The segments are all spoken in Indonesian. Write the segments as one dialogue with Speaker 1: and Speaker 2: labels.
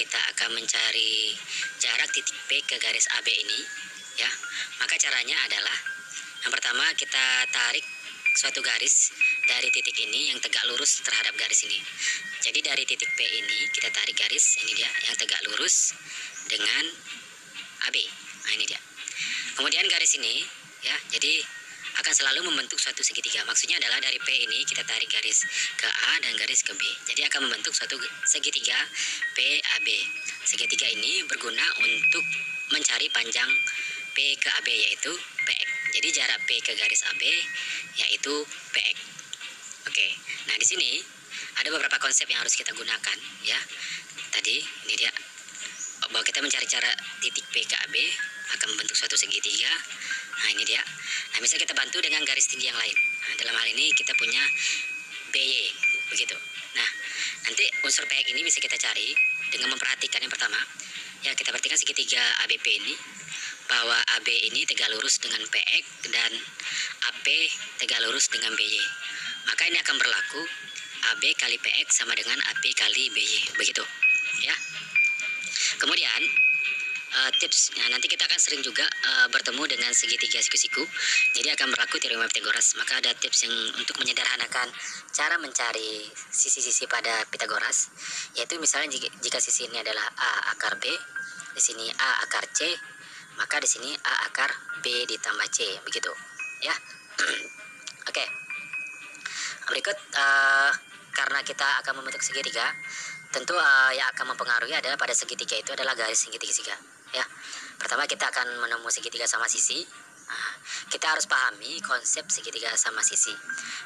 Speaker 1: kita akan mencari jarak titik P ke garis AB ini, ya. Maka caranya adalah yang pertama kita tarik suatu garis dari titik ini yang tegak lurus terhadap garis ini. Jadi dari titik P ini kita tarik garis ini dia yang tegak lurus dengan AB. Nah, ini dia. Kemudian garis ini, ya, jadi akan selalu membentuk suatu segitiga. Maksudnya adalah dari P ini kita tarik garis ke A dan garis ke B. Jadi akan membentuk suatu segitiga PAB. Segitiga ini berguna untuk mencari panjang P ke AB yaitu PX. Jadi jarak P ke garis AB yaitu PX. Oke. Nah, di sini ada beberapa konsep yang harus kita gunakan, ya. Tadi ini dia bahwa kita mencari cara titik P ke AB akan membentuk suatu segitiga. Nah, ini dia. Nah, bisa kita bantu dengan garis tinggi yang lain. Nah, dalam hal ini kita punya BY, begitu. Nah, nanti unsur PX ini bisa kita cari dengan memperhatikan yang pertama, ya, kita perhatikan segitiga ABP ini, bahwa AB ini tegak lurus dengan PX dan AP tegak lurus dengan BY. Maka ini akan berlaku AB kali PX sama dengan AP kali BY, begitu, ya. Kemudian tips, nah, nanti kita akan sering juga bertemu dengan segitiga siku-siku, jadi akan berlaku teorema Pitagoras. Maka ada tips yang untuk menyederhanakan cara mencari sisi-sisi pada Pitagoras, yaitu misalnya jika sisi ini adalah A akar B, di sini A akar C, maka di sini A akar B ditambah C, begitu, ya. Oke. Berikut karena kita akan membentuk segitiga, tentu yang akan mempengaruhi adalah pada segitiga itu adalah garis segitiga, ya. Pertama kita akan menemui segitiga sama sisi. Nah, kita harus pahami konsep segitiga sama sisi.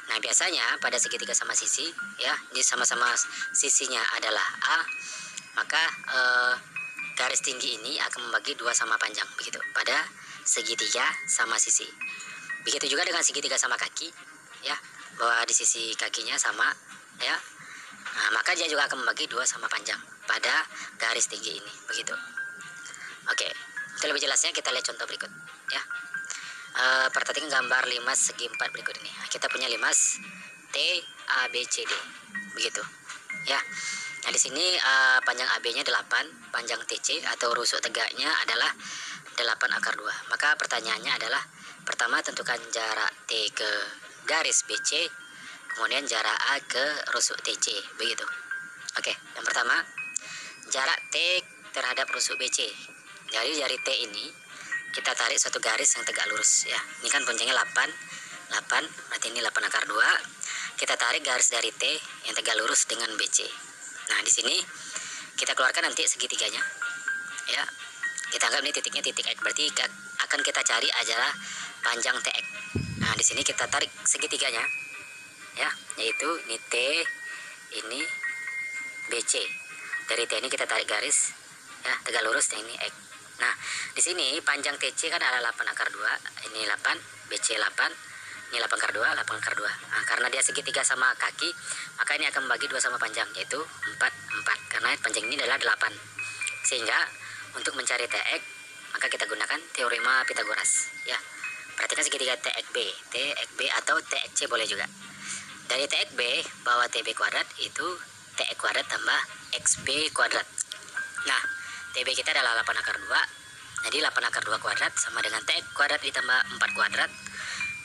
Speaker 1: Nah, biasanya pada segitiga sama sisi, ya, ini sama-sama sisinya adalah A, maka garis tinggi ini akan membagi dua sama panjang, begitu, pada segitiga sama sisi. Begitu juga dengan segitiga sama kaki, ya, bahwa di sisi kakinya sama, ya. Nah, maka dia juga akan membagi dua sama panjang pada garis tinggi ini, begitu. Oke, untuk lebih jelasnya kita lihat contoh berikut, ya. Perhatikan gambar limas segi 4 berikut ini. Nah, kita punya limas T A B C D, begitu, ya. Nah, di sini panjang AB-nya 8, panjang TC atau rusuk tegaknya adalah 8 akar 2. Maka pertanyaannya adalah, pertama tentukan jarak T ke garis BC, kemudian jarak A ke rusuk TC, begitu. Oke, yang pertama jarak T terhadap rusuk BC. Jadi dari T ini kita tarik suatu garis yang tegak lurus, ya. Ini kan panjangnya 8, berarti ini 8 akar 2. Kita tarik garis dari T yang tegak lurus dengan BC. Nah, di sini kita keluarkan nanti segitiganya, ya. Kita anggap ini titiknya titik X, berarti akan kita cari adalah panjang TX. Nah, di sini kita tarik segitiganya, ya, yaitu ini T, ini BC. Dari T ini kita tarik garis, ya, tegak lurus, dan ini X. Nah, di sini panjang TC kan adalah 8 akar 2, ini 8, BC 8, ini 8 akar 2, 8 akar 2. Nah, karena dia segitiga sama kaki, maka ini akan membagi 2 sama panjang, yaitu 4, 4. Karena panjang ini adalah 8. Sehingga untuk mencari TX, maka kita gunakan teorema Pitagoras, ya. Perhatikan segitiga TXB atau TXC boleh juga. Dari TXB bahwa TB kuadrat itu TX kuadrat tambah XB kuadrat. Nah, TB kita adalah 8 akar 2. Jadi 8 akar 2 kuadrat sama dengan TX kuadrat ditambah 4 kuadrat.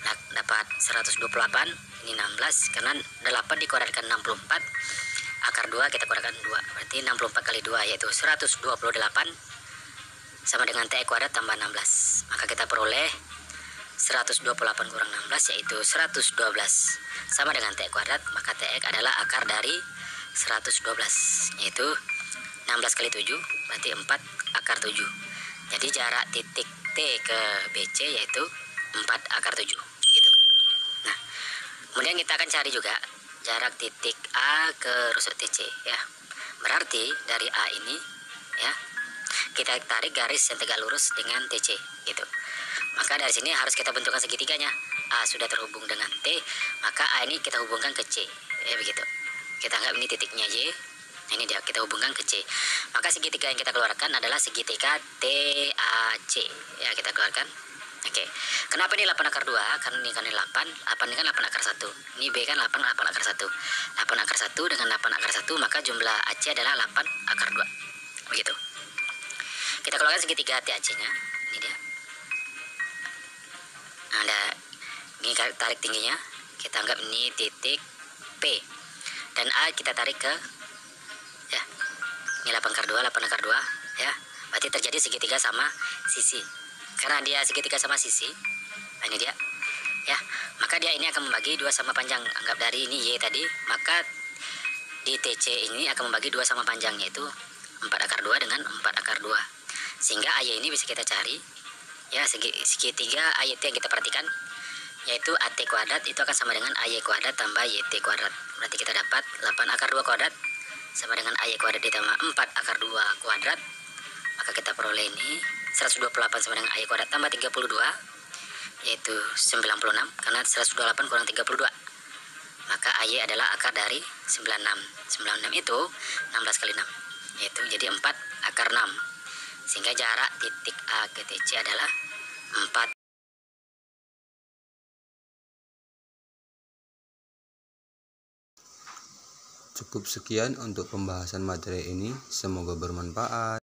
Speaker 1: Nah, dapat 128, ini 16, karena 8 dikuadratkan 64. Akar 2 kita kuadratkan 2, berarti 64 kali 2 yaitu 128 sama dengan TX kuadrat tambah 16. Maka kita peroleh 128 kurang 16 yaitu 112 sama dengan TX kuadrat, maka TX adalah akar dari 112 yaitu 16 kali 7 berarti 4 akar 7. Jadi jarak titik T ke BC yaitu 4 akar 7, begitu. Nah, kemudian kita akan cari juga jarak titik A ke rusuk TC, ya. Berarti dari A ini, ya, kita tarik garis yang tegak lurus dengan TC, gitu. Maka dari sini harus kita bentukkan segitiganya. A sudah terhubung dengan T, maka A ini kita hubungkan ke C, ya, begitu. Kita anggap ini titiknya Y. Nah, ini dia, kita hubungkan ke C. Maka segitiga yang kita keluarkan adalah segitiga TAC, ya, kita keluarkan. Oke, kenapa ini 8 akar 2? Karena ini kan 8 ini kan 8 akar 1. Ini B kan 8 akar 1. 8 akar 1 dengan 8 akar 1, maka jumlah AC adalah 8 akar 2. begitu. Kita keluarkan segitiga TAC-nya. Ini dia. Nah, ada ini tarik tingginya. Kita anggap ini titik P. Dan A kita tarik ke ya. Ini 8 akar 2, 8 akar 2 ya. Berarti terjadi segitiga sama sisi. Karena dia segitiga sama sisi. Nah, ini dia. Ya, maka dia ini akan membagi 2 sama panjang. Anggap dari ini Y tadi, maka di TC ini akan membagi 2 sama panjang, yaitu 4 akar 2 dengan 4 akar 2. Sehingga AY ini bisa kita cari. Ya, segitiga AYT yang kita perhatikan, yaitu AT kuadrat itu akan sama dengan AY kuadrat tambah YT kuadrat. Berarti kita dapat 8 akar 2 kuadrat sama dengan AY kuadrat ditambah 4 akar 2 kuadrat. Maka kita peroleh ini 128 sama dengan AY kuadrat tambah 32, yaitu 96, karena 128 kurang 32. Maka AY adalah akar dari 96. 96 itu 16 kali 6, yaitu jadi 4 akar 6. Sehingga jarak titik A ke TC adalah 4.
Speaker 2: Cukup sekian untuk pembahasan materi ini, semoga bermanfaat.